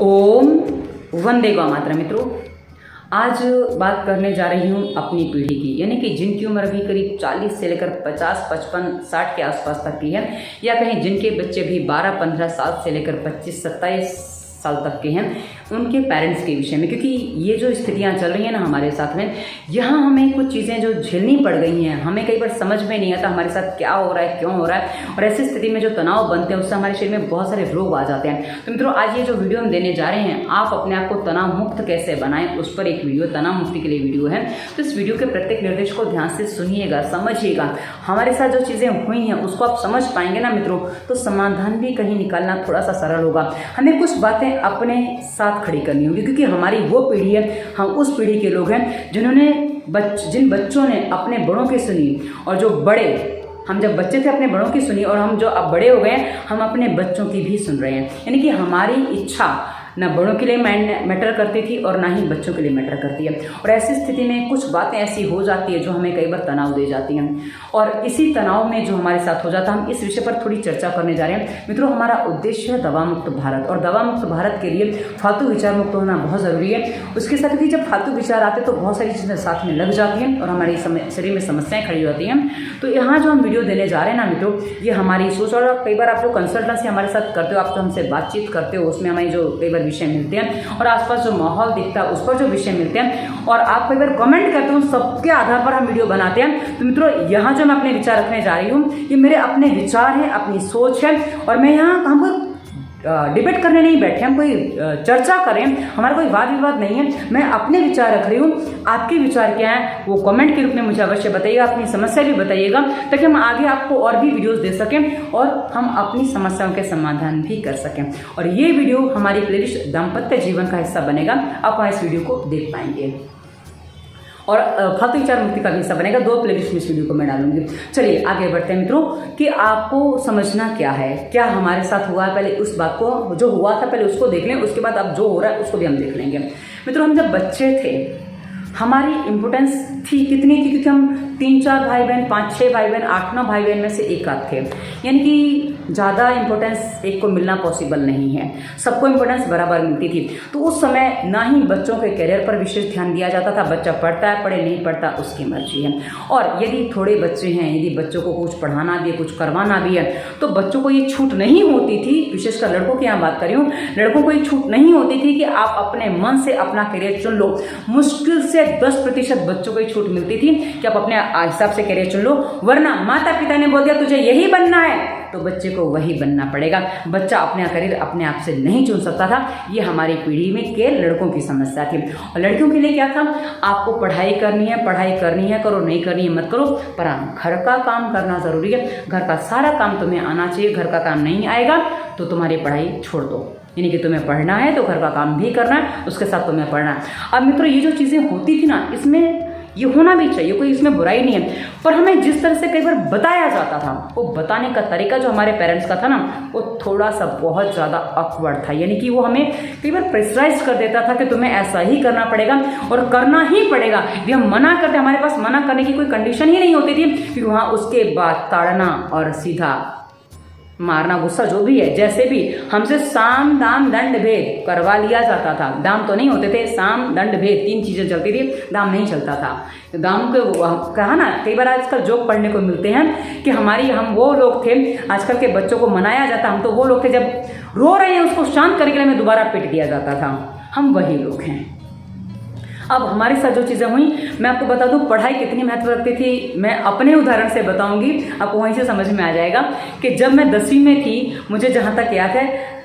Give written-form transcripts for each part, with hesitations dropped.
ओम वंदे गौ मातरम। मित्रों, आज बात करने जा रही हूँ अपनी पीढ़ी की, यानी कि जिनकी उम्र अभी करीब 40 से लेकर 50, 55, 60 के आसपास तक की है, या कहीं जिनके बच्चे भी 12, 15 साल से लेकर 25, 27 साल तक के हैं, उनके पेरेंट्स के विषय में। क्योंकि ये जो स्थितियाँ चल रही हैं ना हमारे साथ में, यहाँ हमें कुछ चीज़ें जो झेलनी पड़ गई हैं, हमें कई बार समझ में नहीं आता हमारे साथ क्या हो रहा है, क्यों हो रहा है, और ऐसी स्थिति में जो तनाव बनते हैं उससे हमारे शरीर में बहुत सारे रोग आ जाते हैं। तो मित्रों, आज ये जो वीडियो हम देने जा रहे हैं, आप अपने आप को तनाव मुक्त कैसे बनाएं, उस पर एक वीडियो, तनाव मुक्ति के लिए वीडियो है। तो इस वीडियो के प्रत्येक निर्देश को ध्यान से सुनिएगा, समझिएगा। हमारे साथ जो चीज़ें हुई हैं उसको आप समझ पाएंगे ना मित्रों, तो समाधान भी कहीं निकालना थोड़ा सा सरल होगा। हमें कुछ बातें अपने साथ खड़ी करनी होगी, क्योंकि हमारी वो पीढ़ी है, हम उस पीढ़ी के लोग हैं जिन्होंने जिन बच्चों ने अपने बड़ों की सुनी, और जो बड़े, हम जब बच्चे थे अपने बड़ों की सुनी, और हम जो अब बड़े हो गए हैं हम अपने बच्चों की भी सुन रहे हैं। यानी कि हमारी इच्छा ना बड़ों के लिए मैटर करती थी और ना ही बच्चों के लिए मैटर करती है। और ऐसी स्थिति में कुछ बातें ऐसी हो जाती है जो हमें कई बार तनाव दे जाती हैं, और इसी तनाव में जो हमारे साथ हो जाता है, हम इस विषय पर थोड़ी चर्चा करने जा रहे हैं। मित्रों, हमारा उद्देश्य है दवा मुक्त भारत, और दवा मुक्त भारत के लिए फालतू विचार मुक्त होना बहुत ज़रूरी है। उसके साथ ही जब फालतू विचार आते हैं तो बहुत सारी चीज़ें साथ में लग जाती हैं और हमारे शरीर में समस्याएं खड़ी होती हैं। तो यहाँ जो हम वीडियो देने जा रहे हैं ना मित्रों, ये हमारी सोच, और कई बार आप जो कंसल्टेंसी हमारे साथ करते हो, आप जो हमसे बातचीत करते हो, उसमें हमें जो कई बार विषय मिलते हैं और आसपास जो माहौल दिखता है उस पर जो विषय मिलते हैं, और आप कई बार कमेंट करते हो, सबके आधार पर हम वीडियो बनाते हैं। तो मित्रों, यहाँ जो मैं अपने विचार रखने जा रही हूँ, ये मेरे अपने विचार हैं, अपनी सोच है, और मैं यहाँ हमको डिबेट करने नहीं बैठे, हम कोई चर्चा करें, हमारा कोई वाद विवाद नहीं है। मैं अपने विचार रख रही हूँ, आपके विचार क्या हैं वो कमेंट के रूप में मुझे अवश्य बताइएगा, अपनी समस्या भी बताइएगा, ताकि हम आगे आपको और भी वीडियोस दे सकें और हम अपनी समस्याओं के समाधान भी कर सकें। और ये वीडियो हमारी प्लेलिस्ट दाम्पत्य जीवन का हिस्सा बनेगा, आप वहाँ इस वीडियो को देख पाएंगे, और फालतू विचार मुक्ति का भी हिस्सा बनेगा। 2 प्लेलिस्ट में इस वीडियो को मैं डालूंगी। चलिए आगे बढ़ते हैं मित्रों, कि आपको समझना क्या है, क्या हमारे साथ हुआ है, पहले उस बात को, जो हुआ था पहले उसको देख लें, उसके बाद अब जो हो रहा है उसको भी हम देख लेंगे। मित्रों, हम जब बच्चे थे, हमारी इम्पोर्टेंस थी कितनी थी, क्योंकि हम 3-4 भाई बहन, 5-6 भाई बहन, 8-9 भाई बहन में से एक आध थे, यानी कि ज़्यादा इम्पोर्टेंस एक को मिलना पॉसिबल नहीं है, सबको इम्पोर्टेंस बराबर मिलती थी। तो उस समय ना ही बच्चों के करियर पर विशेष ध्यान दिया जाता था, बच्चा पढ़ता है, पढ़े नहीं पढ़ता उसकी मर्जी है। और यदि थोड़े बच्चे हैं, यदि बच्चों को कुछ पढ़ाना भी है, कुछ करवाना भी है, तो बच्चों को ये छूट नहीं होती थी, विशेषकर लड़कों की यहाँ बात कर रही हूँ, लड़कों को ये छूट नहीं होती थी कि आप अपने मन से अपना करियर चुन लो। मुश्किल से 10% बच्चों को ये छूट मिलती थी कि आप अपने हिसाब से करियर चुन लो, वरना माता पिता ने बोल दिया तुझे यही बनना है तो बच्चे को वही बनना पड़ेगा। बच्चा अपना करियर अपने आप से नहीं चुन सकता था। ये हमारी पीढ़ी में के लड़कों की समस्या थी। और लड़कियों के लिए क्या था, आपको पढ़ाई करनी है, करो, नहीं करनी है मत करो, पर घर का काम करना ज़रूरी है, घर का सारा काम तुम्हें आना चाहिए, घर का काम नहीं आएगा तो तुम्हारी पढ़ाई छोड़ दो। यानी कि तुम्हें पढ़ना है तो घर का काम भी करना है, उसके साथ तुम्हें पढ़ना है। अब मित्रों, ये जो चीज़ें होती थी ना, इसमें ये होना भी चाहिए, कोई इसमें बुराई नहीं है, पर हमें जिस तरह से कई बार बताया जाता था, वो बताने का तरीका जो हमारे पेरेंट्स का था ना, वो थोड़ा सा बहुत ज़्यादा ऑकवर्ड था। यानी कि वो हमें कई बार प्रेशराइज कर देता था कि तुम्हें ऐसा ही करना पड़ेगा और करना ही पड़ेगा। यदि हम मना करते, हमारे पास मना करने की कोई कंडीशन ही नहीं होती थी, क्योंकि वहाँ उसके बाद ताड़ना और सीधा मारना, गुस्सा जो भी है, जैसे भी हमसे साम दाम दंड भेद करवा लिया जाता था। दाम तो नहीं होते थे, साम दंड भेद 3 चीज़ें चलती थी, दाम नहीं चलता था। दाम को कहा ना, कई बार आजकल जोक पढ़ने को मिलते हैं कि हम वो लोग थे, आजकल के बच्चों को मनाया जाता, हम तो वो लोग थे जब रो रहे हैं उसको शांत करने के लिए हमें दोबारा पीट दिया जाता था। हम वही लोग हैं। अब हमारे साथ जो चीज़ें हुई, मैं आपको बता दूं, पढ़ाई कितनी महत्व रखती थी, मैं अपने उदाहरण से बताऊंगी, आपको वहीं से समझ में आ जाएगा। कि जब मैं 10वीं में थी, मुझे जहाँ तक याद है,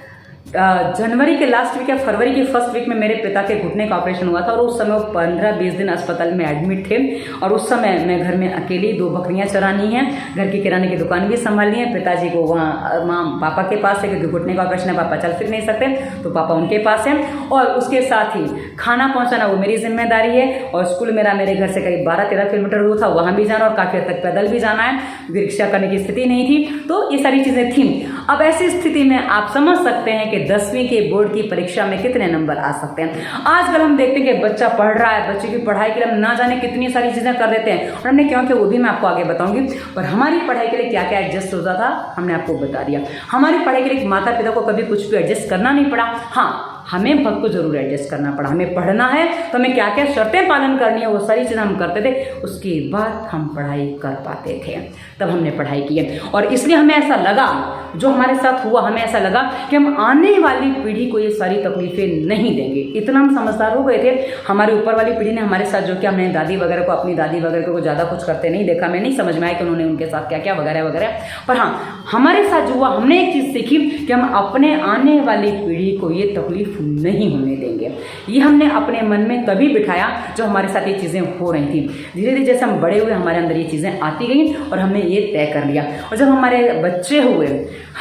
जनवरी के लास्ट वीक या फरवरी के फर्स्ट वीक में मेरे पिता के घुटने का ऑपरेशन हुआ था, और उस समय वो 15-20 दिन अस्पताल में एडमिट थे। और उस समय मैं घर में अकेली 2 बकरियां चरानी हैं, घर की किराने की दुकान भी संभालनी है, पिताजी को वहाँ पापा के पास है, क्योंकि घुटने का ऑपरेशन है, पापा चल फिर नहीं सकते, तो पापा उनके पास हैं। और उसके साथ ही खाना पहुँचाना वो मेरी जिम्मेदारी है, और स्कूल मेरे घर से करीब 12-13 किलोमीटर दूर था, वहाँ भी जाना और काफ़ी हद तक पैदल भी जाना है, रिक्शा करने की स्थिति नहीं थी। तो ये सारी चीज़ें थी। अब ऐसी स्थिति में आप समझ सकते हैं कि 10वीं के बोर्ड की परीक्षा में कितने नंबर आ सकते हैं। आजकल हम देखते हैं कि बच्चा पढ़ रहा है, बच्चे की पढ़ाई के लिए हम ना जाने कितनी सारी चीज़ें कर देते हैं, और हमने क्यों किया वो भी मैं आपको आगे बताऊंगी। पर हमारी पढ़ाई के लिए क्या क्या एडजस्ट होता था हमने आपको बता दिया। हमारी पढ़ाई के लिए माता पिता को कभी कुछ भी एडजस्ट करना नहीं पड़ा। हाँ, हमें खुद को ज़रूर एडजस्ट करना पड़ा। हमें पढ़ना है तो हमें क्या क्या शर्तें पालन करनी है वो सारी चीज़ें हम करते थे, उसके बाद हम पढ़ाई कर पाते थे, तब हमने पढ़ाई की है। और इसलिए हमें ऐसा लगा, जो हमारे साथ हुआ, हमें ऐसा लगा कि हम आने वाली पीढ़ी को ये सारी तकलीफ़ें नहीं देंगे। इतना हम समझदार हो गए थे। हमारे ऊपर वाली पीढ़ी ने हमारे साथ जो किया, हमने दादी वगैरह को, अपनी दादी वगैरह को ज़्यादा कुछ करते नहीं देखा, मैं नहीं समझ में आया कि उन्होंने उनके साथ क्या क्या वगैरह वगैरह। पर हाँ, हमारे साथ जो हुआ, हमने एक चीज़ सीखी कि हम अपने आने वाली पीढ़ी को ये तकलीफ नहीं होने देंगे। ये हमने अपने मन में तभी बिठाया जब हमारे साथ ये चीज़ें हो रही थी। धीरे धीरे जैसे हम बड़े हुए, हमारे अंदर ये चीज़ें आती गई और हमने ये तय कर लिया। और जब हमारे बच्चे हुए,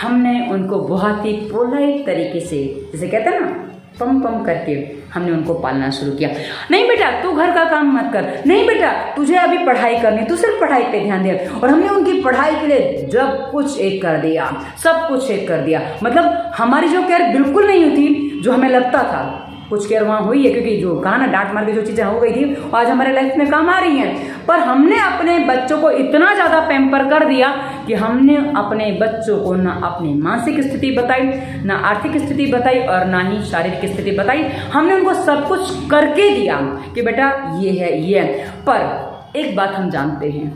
हमने उनको बहुत ही पोलाइट तरीके से, जैसे कहते हैं ना, पम पम करके हमने उनको पालना शुरू किया। नहीं बेटा तू घर का काम मत कर, नहीं बेटा तुझे अभी पढ़ाई करनी, तू सिर्फ पढ़ाई पे ध्यान दे। और हमने उनकी पढ़ाई के लिए जब कुछ एक कर दिया, सब कुछ एक कर दिया। मतलब हमारी जो केयर बिल्कुल नहीं होती, जो हमें लगता था कुछ केयर वहाँ हुई है, क्योंकि जो कहा ना, डांट मार के जो चीज़ें हो गई थी आज हमारे लाइफ में काम आ रही हैं। पर हमने अपने बच्चों को इतना ज़्यादा पैम्पर कर दिया कि हमने अपने बच्चों को ना अपनी मानसिक स्थिति बताई, ना आर्थिक स्थिति बताई और ना ही शारीरिक स्थिति बताई। हमने उनको सब कुछ करके दिया कि बेटा ये है, ये है। पर एक बात हम जानते हैं,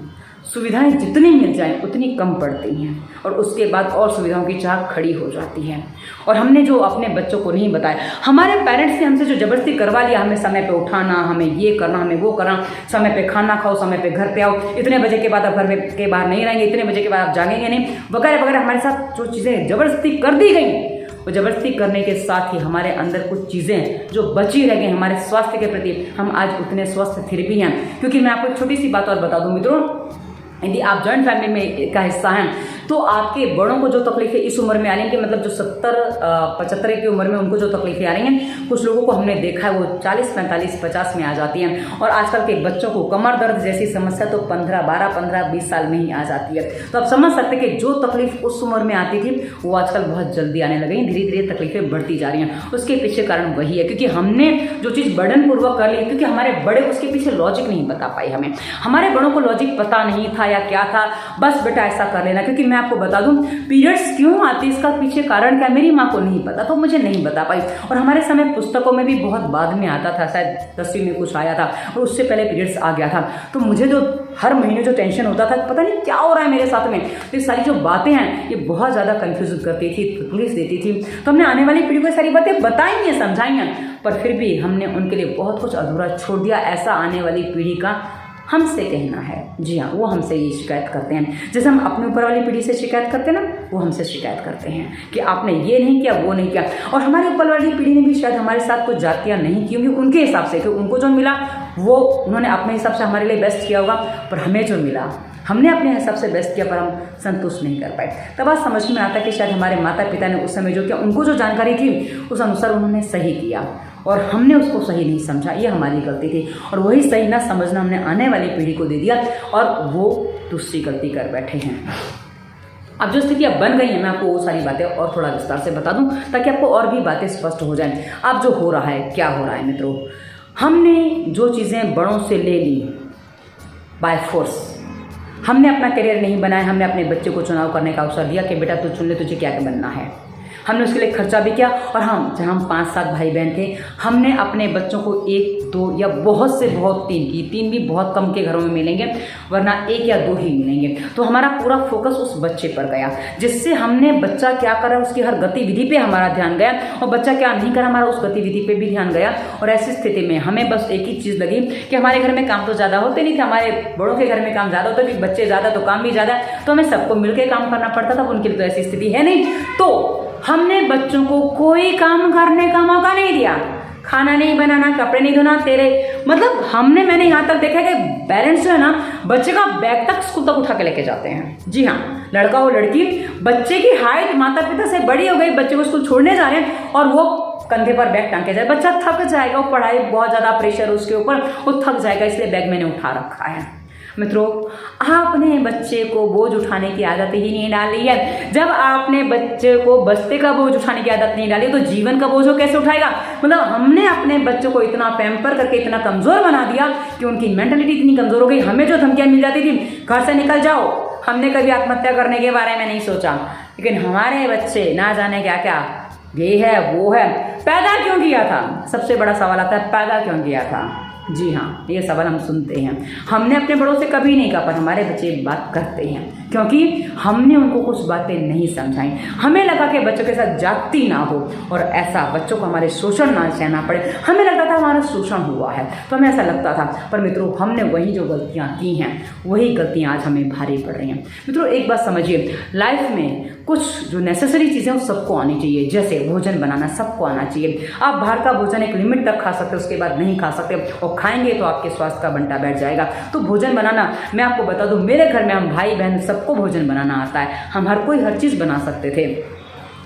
सुविधाएं जितनी मिल जाएं उतनी कम पड़ती हैं और उसके बाद और सुविधाओं की चाह खड़ी हो जाती है। और हमने जो अपने बच्चों को नहीं बताया, हमारे पेरेंट्स ने हमसे जो ज़बरदस्ती करवा लिया, हमें समय पे उठाना, हमें ये करना, हमें वो करना, समय पे खाना खाओ, समय पे घर पे आओ, इतने बजे के बाद आप घर के बाहर नहीं रहेंगे, इतने बजे के बाद आप जागेंगे नहीं, वगैरह वगैरह, हमारे साथ जो चीज़ें ज़बरदस्ती कर दी गई, वो ज़बरदस्ती करने के साथ ही हमारे अंदर कुछ चीज़ें जो बची रह गई हमारे स्वास्थ्य के प्रति, हम आज उतने स्वस्थ फिर भी हैं। क्योंकि मैं आपको एक छोटी सी बात और बता दूँ मित्रों, यदि आप जॉइंट फैमिली में का हिस्सा हैं तो आपके बड़ों को जो तकलीफें इस उम्र में आ रही हैं, मतलब जो 70-75 की उम्र में उनको जो तकलीफें आ रही हैं, कुछ लोगों को हमने देखा है वो 40-45-50 में आ जाती हैं। और आजकल के बच्चों को कमर दर्द जैसी समस्या तो 12-15-20 साल में ही आ जाती है। तो आप समझ सकते हैं कि जो तकलीफ उस उम्र में आती थी वो आजकल बहुत जल्दी आने लगी, धीरे धीरे तकलीफें बढ़ती जा रही हैं। उसके पीछे कारण वही है क्योंकि हमने जो चीज़ बर्डनपूर्वक कर ली, क्योंकि हमारे बड़े उसके पीछे लॉजिक नहीं बता पाए हमें। हमारे बड़ों को लॉजिक पता नहीं था या क्या था, बस बेटा ऐसा कर लेना। क्योंकि मैं आपको बता दूं पीरियड्स क्यों आती, इसका पीछे कारण क्या, मेरी माँ को नहीं पता तो मुझे नहीं बता पाई। और हमारे समय पुस्तकों में भी बहुत बाद में आता था, शायद 10वीं में कुछ आया था और उससे पहले पीरियड्स आ गया था। तो मुझे जो हर महीने जो टेंशन होता था, पता नहीं क्या हो रहा है मेरे साथ में, तो ये सारी जो बातें हैं ये बहुत ज़्यादा कन्फ्यूज करती थी, तकलीफ देती थी। तो हमने आने वाली पीढ़ी को सारी बातें बताई हैं, समझाई हैं, पर फिर भी हमने उनके लिए बहुत कुछ अधूरा छोड़ दिया। ऐसा आने वाली पीढ़ी का हमसे कहना है। जी हाँ, वो हमसे ये शिकायत करते हैं। जैसे हम अपने ऊपर वाली पीढ़ी से शिकायत करते हैं ना, वो हमसे शिकायत करते हैं कि आपने ये नहीं किया, वो नहीं किया। और हमारे ऊपर वाली पीढ़ी ने भी शायद हमारे साथ कुछ जातियाँ नहीं की होंगी उनके हिसाब से, क्योंकि उनको जो मिला वो उन्होंने अपने हिसाब से हमारे लिए बेस्ट किया होगा। पर हमें जो मिला, हमने अपने हिसाब से बेस्ट किया पर हम संतुष्ट नहीं कर पाए। तब आज समझ में आता कि शायद हमारे माता पिता ने उस समय जो किया, उनको जो जानकारी थी उस अनुसार उन्होंने सही किया और हमने उसको सही नहीं समझा, ये हमारी गलती थी। और वही सही ना समझना हमने आने वाली पीढ़ी को दे दिया और वो दूसरी गलती कर बैठे हैं। अब जो स्थितियाँ बन गई हैं, मैं आपको वो सारी बातें और थोड़ा विस्तार से बता दूं ताकि आपको और भी बातें स्पष्ट हो जाएं। अब जो हो रहा है, क्या हो रहा है मित्रों, हमने जो चीज़ें बड़ों से ले ली बाय फोर्स, हमने अपना करियर नहीं बनाया, हमने अपने बच्चे को चुनाव करने का अवसर दिया कि बेटा तू चुन ले तुझे क्या बनना है। हमने उसके लिए खर्चा भी किया और जहाँ हम 5-7 भाई बहन थे, हमने अपने बच्चों को 1-2 या बहुत से बहुत 3 भी बहुत कम के घरों में मिलेंगे, वरना 1 या 2 ही मिलेंगे। तो हमारा पूरा फोकस उस बच्चे पर गया, जिससे हमने बच्चा क्या कर रहा है उसकी हर गतिविधि पे हमारा ध्यान गया और बच्चा क्या नहीं कर रहा हमारा उस गतिविधि पे भी ध्यान गया। और ऐसी स्थिति में हमें बस एक ही चीज़ लगी कि हमारे घर में काम तो ज़्यादा होते नहीं थे, हमारे बड़ों के घर में काम ज़्यादा होता है, बच्चे ज़्यादा तो काम भी ज़्यादा, तो हमें सबको मिलकर काम करना पड़ता था। उनके लिए तो ऐसी स्थिति है नहीं, तो हमने बच्चों को कोई काम करने का मौका नहीं दिया। खाना नहीं बनाना, कपड़े नहीं धोना, मतलब मैंने यहाँ तक देखा है कि पेरेंट्स जो है ना, बच्चे का बैग तक स्कूल तक उठा के लेके जाते हैं। जी हाँ, लड़का हो लड़की, बच्चे की हाइट माता पिता से बड़ी हो गई, बच्चे को स्कूल छोड़ने जा रहे हैं और वो कंधे पर बैग टांग के जाए, बच्चा थक जाएगा, वो पढ़ाई बहुत ज़्यादा प्रेशर उसके ऊपर, वो थक जाएगा, इसलिए बैग मैंने उठा रखा है। मित्रों, आपने बच्चे को बोझ उठाने की आदत ही नहीं डाली है। जब आपने बच्चे को बस्ते का बोझ उठाने की आदत नहीं डाली तो जीवन का बोझ वो कैसे उठाएगा। मतलब हमने अपने बच्चों को इतना पैम्पर करके इतना कमज़ोर बना दिया कि उनकी मेंटलिटी इतनी कमज़ोर हो गई। हमें जो धमकियाँ मिल जाती थी, घर से निकल जाओ, हमने कभी आत्महत्या करने के बारे में नहीं सोचा, लेकिन हमारे बच्चे ना जाने क्या क्या ये है वो है, पैदा क्यों किया था? सबसे बड़ा सवाल आता है, पैदा क्यों किया था? जी हाँ, ये सवाल हम सुनते हैं। हमने अपने बड़ों से कभी नहीं कहा, पर हमारे बच्चे बात करते हैं क्योंकि हमने उनको कुछ बातें नहीं समझाई। हमें लगा कि बच्चों के साथ जाति ना हो और ऐसा बच्चों को हमारे शोषण ना सहना पड़े। हमें लगता था हमारा शोषण हुआ है, तो हमें ऐसा लगता था। पर मित्रों, हमने वही जो गलतियाँ की हैं, वही गलतियाँ आज हमें भारी पड़ रही हैं। मित्रों, एक बात समझिए, लाइफ में कुछ जो नेसेसरी चीज़ें वो सबको आनी चाहिए। जैसे भोजन बनाना सबको आना चाहिए। आप बाहर का भोजन एक लिमिट तक खा सकते हो, उसके बाद नहीं खा सकते, और खाएंगे तो आपके स्वास्थ्य का बंटा बैठ जाएगा। तो भोजन बनाना, मैं आपको बता दूं, मेरे घर में हम भाई बहन सबको भोजन बनाना आता है। हम हर कोई हर चीज़ बना सकते थे।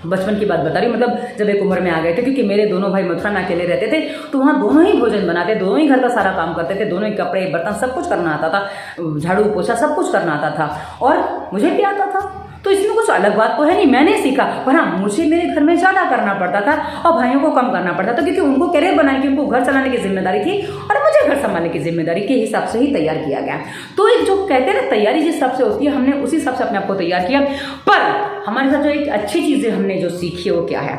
बचपन की बात बता रही हूँ, मतलब जब एक उम्र में आ गए थे, क्योंकि मेरे दोनों भाई मथुरा में अकेले रहते थे, तो वहाँ दोनों ही भोजन बनाते, दोनों ही घर का सारा काम करते थे, दोनों ही कपड़े बर्तन सब कुछ करना आता था, झाड़ू पोछा सब कुछ करना आता था, और मुझे भी आता था। तो इसमें कुछ अलग बात तो है नहीं, मैंने सीखा। पर हाँ, मुझे मेरे घर में ज़्यादा करना पड़ता था और भाइयों को कम करना पड़ता था, क्योंकि उनको कैरियर बनाने की, उनको घर चलाने की जिम्मेदारी थी और मुझे घर संभालने की जिम्मेदारी के हिसाब से ही तैयार किया गया। तो एक जो कहते हैं ना, तैयारी जिस हिसाब से होती है, हमने उसी हिसाब से अपने आप को तैयार किया। पर हमारे साथ जो एक अच्छी चीज़ें हमने जो सीखी है वो क्या है?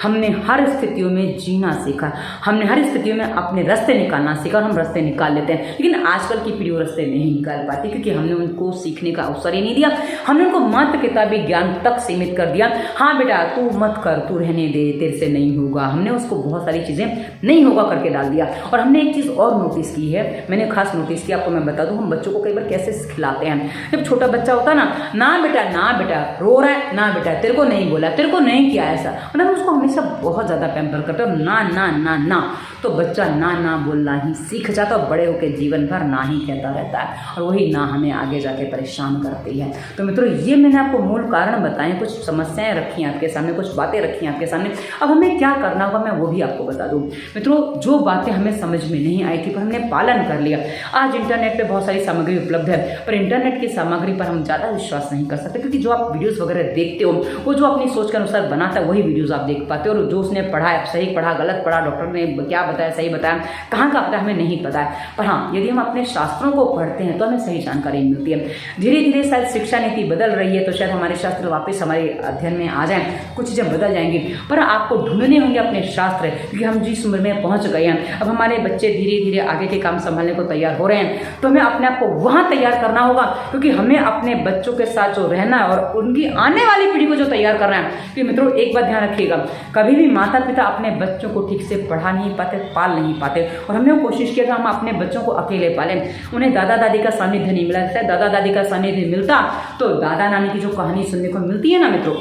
हमने हर स्थितियों में जीना सीखा, हमने हर स्थितियों में अपने रास्ते निकालना सीखा, और हम रास्ते निकाल लेते हैं। लेकिन आजकल की पीढ़ी रास्ते नहीं निकाल पाती, क्योंकि हमने उनको सीखने का अवसर ही नहीं दिया। हमने उनको मात्र किताबी ज्ञान तक सीमित कर दिया। हाँ बेटा, तू मत कर, तू रहने दे, तेरे से नहीं होगा। हमने उसको बहुत सारी चीज़ें नहीं होगा करके डाल दिया। और हमने एक चीज़ और नोटिस की है, मैंने खास नोटिस किया, आपको मैं बता दूँ, हम बच्चों को कई बार कैसे खिलाते हैं। जब छोटा बच्चा होता है ना बेटा रो रहा है, ना बेटा तेरे को नहीं बोला, तेरे को नहीं किया ऐसा, मतलब उसको हमेशा बहुत ज़्यादा पैम्पर करते हो, ना ना ना ना, तो बच्चा ना बोलना ही सीख जाता है, बड़े होकर जीवन भर ना ही कहता रहता है, और वही ना हमें आगे जाके परेशान करती है। तो मित्रों, ये मैंने आपको मूल कारण बताए, कुछ समस्याएं रखी हैं आपके सामने, कुछ बातें रखी हैं आपके सामने। अब हमें क्या करना होगा, मैं वो भी आपको बता दूँ। मित्रों, जो बातें हमें समझ में नहीं आई थी, पर हमने पालन कर लिया। आज इंटरनेट पर बहुत सारी सामग्री उपलब्ध है, पर इंटरनेट की सामग्री पर हम ज़्यादा विश्वास नहीं कर सकते, क्योंकि जो आप वीडियोज़ वगैरह देखते हो, वो जो अपनी सोच के अनुसार बनाता है वही वीडियोज़ आप देख पाते हो, और जो उसने पढ़ा है, सही पढ़ा गलत पढ़ा, डॉक्टर ने क्या बताया सही बताया, कहाँ का पता हमें नहीं पता है। पर हाँ, यदि हम अपने शास्त्रों को पढ़ते हैं तो हमें सही जानकारी मिलती है। धीरे धीरे शायद शिक्षा नीति बदल रही है, तो शायद हमारे शास्त्र वापस हमारे अध्ययन में आ जाएं, कुछ चीज़ें बदल जाएंगी। पर आपको ढूंढने होंगे अपने शास्त्र, क्योंकि हम जिस उम्र में पहुँच गए हैं, अब हमारे बच्चे धीरे धीरे आगे के काम संभालने को तैयार हो रहे हैं, तो हमें अपने आप को वहाँ तैयार करना होगा, क्योंकि हमें अपने बच्चों के साथ जो रहना है और उनकी आने वाली पीढ़ी को जो तैयार करना है। कि मित्रों, एक बात ध्यान रखिएगा, कभी भी माता पिता अपने बच्चों को ठीक से पढ़ा नहीं पाते, पाल नहीं पाते, और हमने कोशिश किया कि हम अपने बच्चों को अकेले पालें। उन्हें दादा दादी का सानिध्य नहीं मिला, दादा दादी का सानिध्य मिलता तो दादा नानी की जो कहानी सुनने को मिलती है ना मित्रों,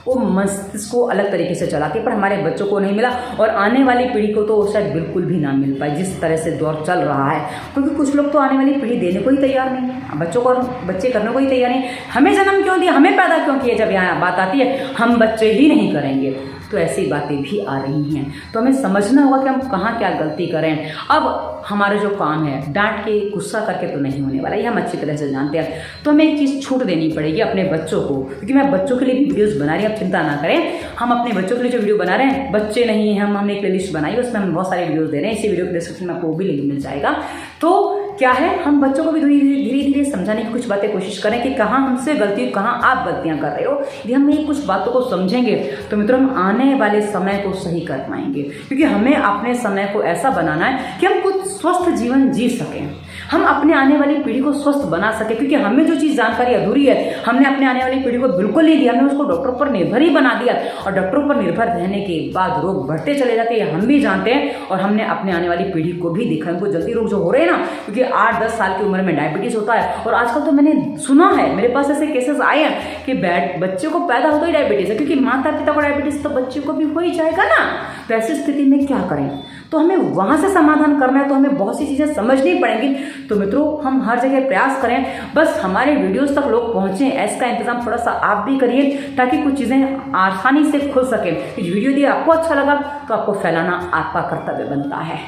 वो मस्तिष्क को अलग तरीके से चलाती है, पर हमारे बच्चों को नहीं मिला, और आने वाली पीढ़ी को तो शायद बिल्कुल भी ना मिल पाए, जिस तरह से दौर चल रहा है। क्योंकि कुछ लोग तो आने वाली पीढ़ी देने को ही तैयार नहीं है, बच्चों को बच्चे करने को ही तैयार नहीं। हमें जन्म क्यों दिया, हमें पैदा क्यों किया, जब यहाँ बात आती है हम बच्चे ही नहीं करेंगे, तो ऐसी बातें भी आ रही हैं। तो हमें समझना होगा कि हम कहाँ क्या गलती करें। अब हमारा जो काम है, डांट के गुस्सा करके तो नहीं होने वाला, ये हम अच्छी तरह से जानते हैं। तो हमें एक चीज़ छूट देनी पड़ेगी अपने बच्चों को, क्योंकि मैं बच्चों के लिए भी वीडियोस बना रही हूँ, आप चिंता ना करें। हम अपने बच्चों के लिए जो वीडियो बना रहे हैं, बच्चे नहीं हैं, हमने एक प्लेलिस्ट बनाई, उसमें हम बहुत सारे वीडियोस दे रहे हैं। इसी वीडियो के डिस्क्रिप्शन में आपको वो भी लिंक मिल जाएगा। तो क्या है, हम बच्चों को भी धीरे धीरे समझाने की कुछ बातें कोशिश करें कि कहाँ हमसे गलती, कहाँ आप गलतियाँ कर रहे हो। यदि हम ये कुछ बातों को समझेंगे तो मित्रों, हम आने वाले समय को सही कर पाएंगे, क्योंकि हमें अपने समय को ऐसा बनाना है कि हम कुछ स्वस्थ जीवन जी सकें, हम अपने आने वाली पीढ़ी को स्वस्थ बना सकें। क्योंकि हमें जो चीज़ जानकारी अधूरी है, हमने अपने आने वाली पीढ़ी को बिल्कुल नहीं दिया, हमने उसको डॉक्टरों पर निर्भर ही बना दिया, और डॉक्टरों पर निर्भर रहने के बाद रोग बढ़ते चले जाते हैं, हम भी जानते हैं। और हमने अपने आने वाली पीढ़ी को भी देखा, उनको जल्दी रोग जो हो रहे हैं ना, क्योंकि 8-10 साल की उम्र में डायबिटीज़ होता है, और आजकल तो मैंने सुना है, मेरे पास ऐसे केसेस आए हैं कि बच्चों को पैदा होता ही डायबिटीज़ है, क्योंकि माता पिता को डायबिटीज़ तो बच्चों को भी हो ही जाएगा ना। तो ऐसी स्थिति में क्या करें, तो हमें वहाँ से समाधान करना है, तो हमें बहुत सी चीज़ें समझनी पड़ेंगी। तो मित्रों, हम हर जगह प्रयास करें, बस हमारे वीडियोस तक लोग पहुँचें, इसका इंतजाम थोड़ा सा आप भी करिए, ताकि कुछ चीज़ें आसानी से खुल सकें। वीडियो यदि आपको अच्छा लगा तो आपको फैलाना आपका कर्तव्य बनता है।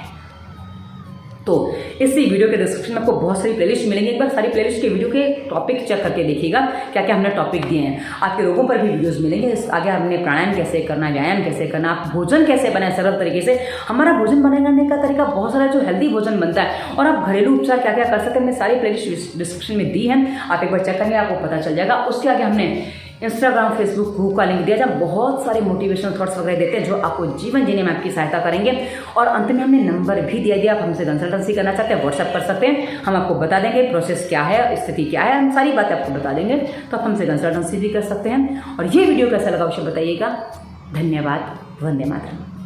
तो इसी वीडियो के डिस्क्रिप्शन में आपको बहुत सारी प्लेलिस्ट मिलेंगी। एक बार सारी प्लेलिस्ट के वीडियो के टॉपिक चेक करके देखिएगा, क्या क्या हमने टॉपिक दिए हैं। आपके रोगों पर भी वीडियोस मिलेंगे। आगे हमने प्राणायाम कैसे करना, व्यायाम कैसे करना, आप भोजन कैसे बनाए सरल तरीके से। हमारा भोजन बनाने का तरीका बहुत सारा, जो हेल्दी भोजन बनता है, और आप घरेलू उपचार क्या क्या कर सकते हैं, हमने सारी प्लेलिस्ट डिस्क्रिप्शन में दी है। आप एक बार चेक करेंगे, आपको पता चल जाएगा। उसके आगे हमने इंस्टाग्राम, फेसबुक, गूगल का लिंक दिया, जहाँ बहुत सारे मोटिवेशनल थॉट्स वगैरह देते हैं जो आपको जीवन जीने में आपकी सहायता करेंगे। और अंत में हमने नंबर भी दिया, आप हमसे कंसल्टेंसी करना चाहते हैं व्हाट्सएप कर सकते हैं, हम आपको बता देंगे प्रोसेस क्या है, स्थिति क्या है, हम सारी बातें आपको बता देंगे, तो आप हमसे कंसल्टेंसी भी कर सकते हैं। और ये वीडियो कैसा लगा अवश्य बताइएगा। धन्यवाद। वंदे मातरम।